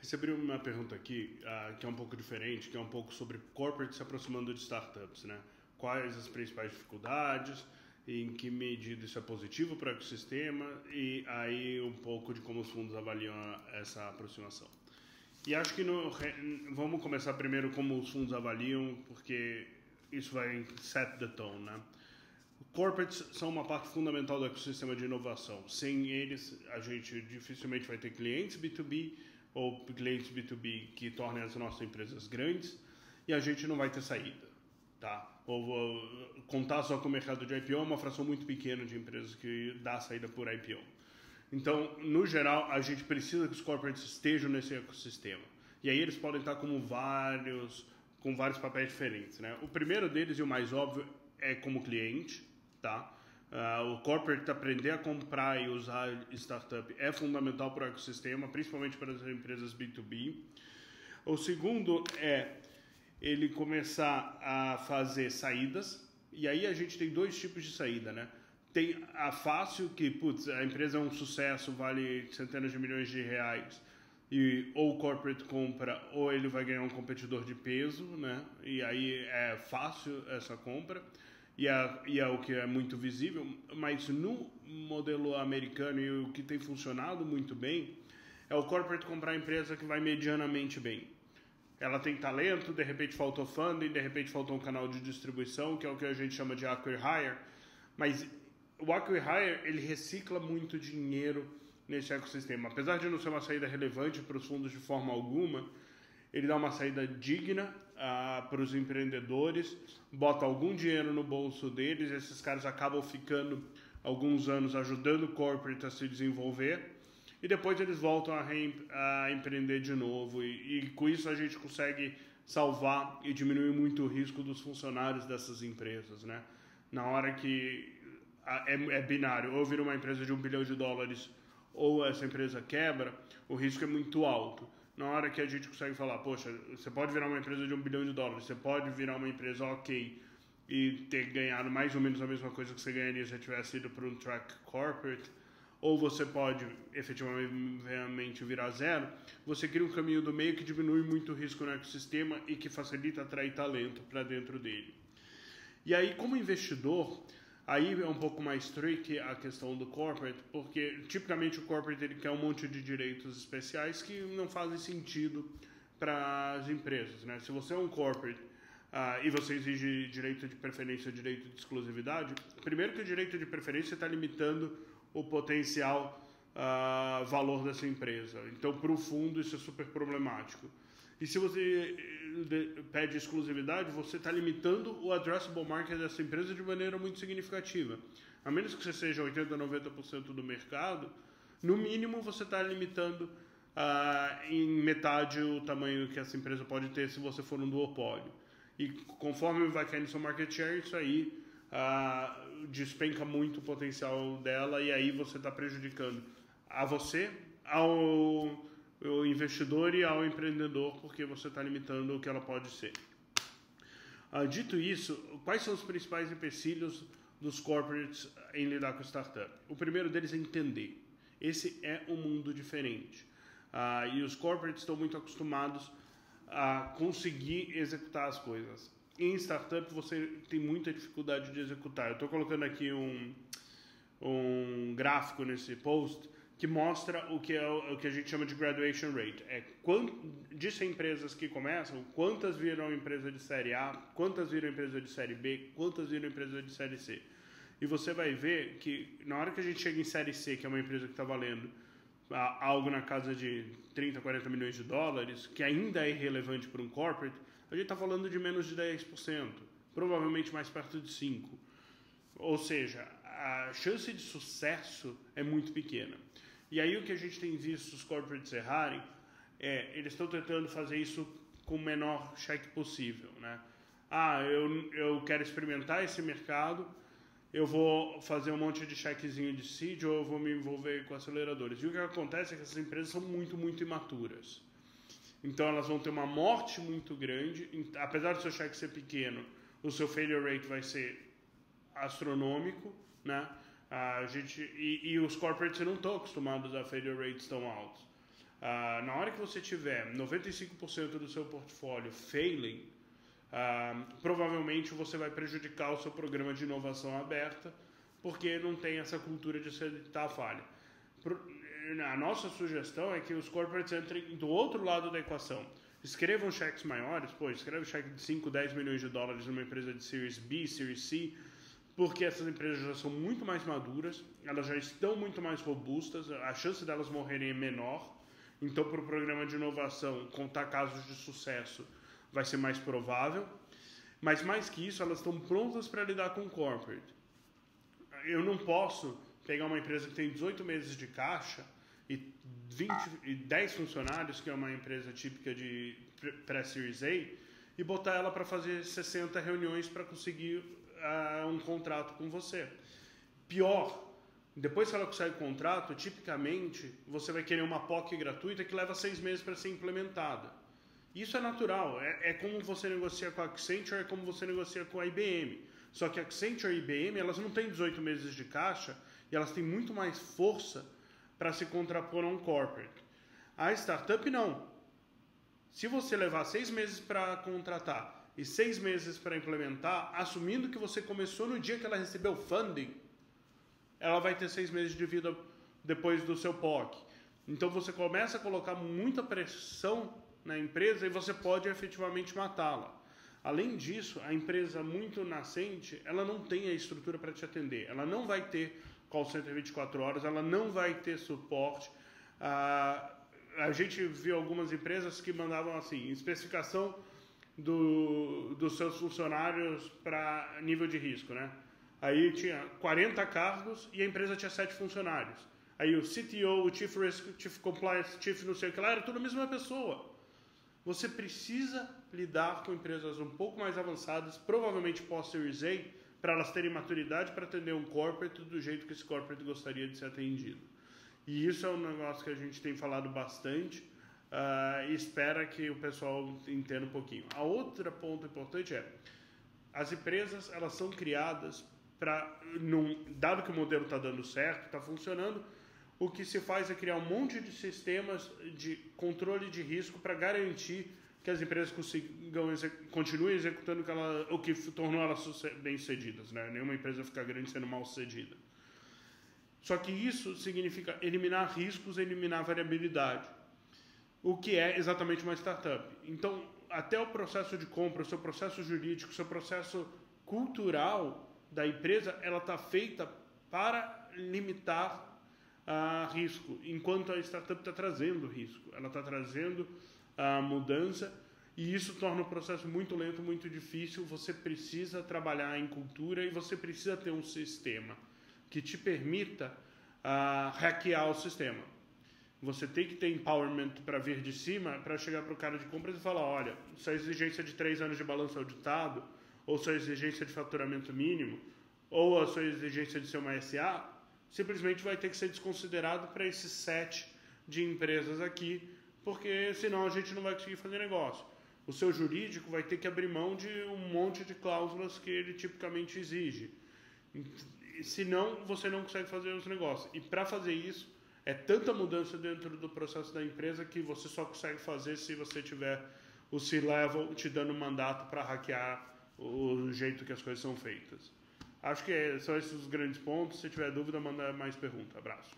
Recebi uma pergunta aqui, que é um pouco diferente, que é um pouco sobre corporate se aproximando de startups, né? Quais as principais dificuldades, em que medida isso é positivo para o ecossistema e aí um pouco de como os fundos avaliam essa aproximação. E acho que vamos começar primeiro como os fundos avaliam, porque isso vai set the tone, né? Corporates são uma parte fundamental do ecossistema de inovação. Sem eles, a gente dificilmente vai ter clientes B2B ou clientes B2B que tornem as nossas empresas grandes e a gente não vai ter saída, tá? Ou contar só com o mercado de IPO é uma fração muito pequena de empresas que dá saída por IPO. Então, no geral, a gente precisa que os corporates estejam nesse ecossistema. E aí eles podem estar com vários papéis diferentes, né? O primeiro deles e o mais óbvio é como cliente, tá? O corporate aprender a comprar e usar startup é fundamental para o ecossistema, principalmente para as empresas B2B. O segundo é ele começar a fazer saídas, e aí a gente tem dois tipos de saída, né? Tem a fácil, que a empresa é um sucesso, vale centenas de milhões de reais, e ou o corporate compra, ou ele vai ganhar um competidor de peso, né? E aí é fácil essa compra. E é o que é muito visível, mas no modelo americano e o que tem funcionado muito bem é o corporate comprar a empresa que vai medianamente bem. Ela tem talento, de repente faltou funding, de repente faltou um canal de distribuição, que é o que a gente chama de acqui-hire, mas o acqui-hire ele recicla muito dinheiro nesse ecossistema. Apesar de não ser uma saída relevante para os fundos de forma alguma, ele dá uma saída digna para os empreendedores, bota algum dinheiro no bolso deles, esses caras acabam ficando alguns anos ajudando o corporate a se desenvolver e depois eles voltam a empreender de novo e com isso a gente consegue salvar e diminuir muito o risco dos funcionários dessas empresas, né? Na hora que é binário, ou vira uma empresa de $1 bilhão ou essa empresa quebra, o risco é muito alto. Na hora que a gente consegue falar, poxa, você pode virar uma empresa de $1 bilhão, você pode virar uma empresa ok e ter ganhado mais ou menos a mesma coisa que você ganharia se você tivesse ido para um track corporate, ou você pode efetivamente virar zero, você cria um caminho do meio que diminui muito o risco no ecossistema e que facilita atrair talento para dentro dele. E aí, como investidor, aí é um pouco mais tricky a questão do corporate, porque tipicamente o corporate ele quer um monte de direitos especiais que não fazem sentido para as empresas, né? Se você é um corporate e você exige direito de preferência, direito de exclusividade, primeiro que o direito de preferência está limitando o potencial valor dessa empresa. Então, para o fundo, isso é super problemático. E se você pede exclusividade, você está limitando o addressable market dessa empresa de maneira muito significativa. A menos que você seja 80%, 90% do mercado, no mínimo você está limitando em metade o tamanho que essa empresa pode ter se você for um duopólio. E conforme vai caindo seu market share, isso aí despenca muito o potencial dela e aí você está prejudicando a você, ao investidor e ao empreendedor, porque você está limitando o que ela pode ser. Dito isso, quais são os principais empecilhos dos corporates em lidar com startup? O primeiro deles é entender. Esse é um mundo diferente. E os corporates estão muito acostumados a conseguir executar as coisas. Em startup você tem muita dificuldade de executar. Eu estou colocando aqui um gráfico nesse post que mostra o que a gente chama de graduation rate. De 100 empresas que começam, quantas viram empresa de série A, quantas viram empresa de série B, quantas viram empresa de série C. E você vai ver que na hora que a gente chega em série C, que é uma empresa que está valendo algo na casa de 30, 40 milhões de dólares, que ainda é irrelevante para um corporate, a gente está falando de menos de 10%, provavelmente mais perto de 5%. Ou seja, a chance de sucesso é muito pequena. E aí o que a gente tem visto os corporates errarem eles estão tentando fazer isso com o menor cheque possível, né? Eu quero experimentar esse mercado, eu vou fazer um monte de chequezinho de seed ou eu vou me envolver com aceleradores. E o que acontece é que essas empresas são muito, muito imaturas. Então elas vão ter uma morte muito grande, apesar do seu cheque ser pequeno, o seu failure rate vai ser astronômico, né? E os corporates não estão acostumados a failure rates tão altos. Na hora que você tiver 95% do seu portfólio failing, provavelmente você vai prejudicar o seu programa de inovação aberta, porque não tem essa cultura de aceitar a falha. A nossa sugestão é que os corporates entrem do outro lado da equação. Escrevam cheques maiores, escreve um cheque de 5, 10 milhões de dólares numa empresa de Series B, Series C, porque essas empresas já são muito mais maduras, elas já estão muito mais robustas, a chance delas morrerem é menor. Então, para o programa de inovação, contar casos de sucesso vai ser mais provável. Mas, mais que isso, elas estão prontas para lidar com o corporate. Eu não posso pegar uma empresa que tem 18 meses de caixa e 10 funcionários, que é uma empresa típica de pré-Series A, e botar ela para fazer 60 reuniões para conseguir um contrato com você. Pior, depois que ela consegue o contrato, tipicamente você vai querer uma POC gratuita que leva 6 meses para ser implementada. Isso é natural, é como você negocia com a Accenture, é como você negocia com a IBM. Só que a Accenture e a IBM, elas não têm 18 meses de caixa e elas têm muito mais força para se contrapor a um corporate. A startup não. Se você levar 6 meses para contratar e 6 meses para implementar, assumindo que você começou no dia que ela recebeu funding, ela vai ter 6 meses de vida depois do seu POC. Então você começa a colocar muita pressão na empresa e você pode efetivamente matá-la. Além disso, a empresa muito nascente, ela não tem a estrutura para te atender. Ela não vai ter call center 24 horas, ela não vai ter suporte. A gente viu algumas empresas que mandavam assim, especificação dos seus funcionários para nível de risco, né? Aí tinha 40 cargos e a empresa tinha 7 funcionários. Aí o CTO, o Chief Risk, Chief Compliance, Chief não sei o que lá, era tudo a mesma pessoa. Você precisa lidar com empresas um pouco mais avançadas, provavelmente pós-Series A, para elas terem maturidade para atender um corporate do jeito que esse corporate gostaria de ser atendido. E isso é um negócio que a gente tem falado bastante e espera que o pessoal entenda um pouquinho. A outra ponto importante é, as empresas elas são criadas para, dado que o modelo está dando certo, está funcionando, o que se faz é criar um monte de sistemas de controle de risco para garantir que as empresas continuem executando o que tornou elas bem-sucedidas, né? Nenhuma empresa fica grande sendo mal-sucedida. Só que isso significa eliminar riscos, eliminar variabilidade, o que é exatamente uma startup. Então, até o processo de compra, o seu processo jurídico, o seu processo cultural da empresa, ela está feita para limitar risco, enquanto a startup está trazendo risco, ela está trazendo a mudança, e isso torna o processo muito lento, muito difícil. Você precisa trabalhar em cultura e você precisa ter um sistema que te permita hackear o sistema. Você tem que ter empowerment para vir de cima, para chegar para o cara de compras e falar, olha, sua exigência de 3 anos de balanço auditado, ou sua exigência de faturamento mínimo, ou a sua exigência de ser uma SA, simplesmente vai ter que ser desconsiderado para esses 7 de empresas aqui, porque senão a gente não vai conseguir fazer negócio. O seu jurídico vai ter que abrir mão de um monte de cláusulas que ele tipicamente exige. Senão, você não consegue fazer os negócios. E para fazer isso, é tanta mudança dentro do processo da empresa que você só consegue fazer se você tiver o C-Level te dando mandato para hackear o jeito que as coisas são feitas. Acho que são esses os grandes pontos. Se tiver dúvida, manda mais pergunta. Abraço.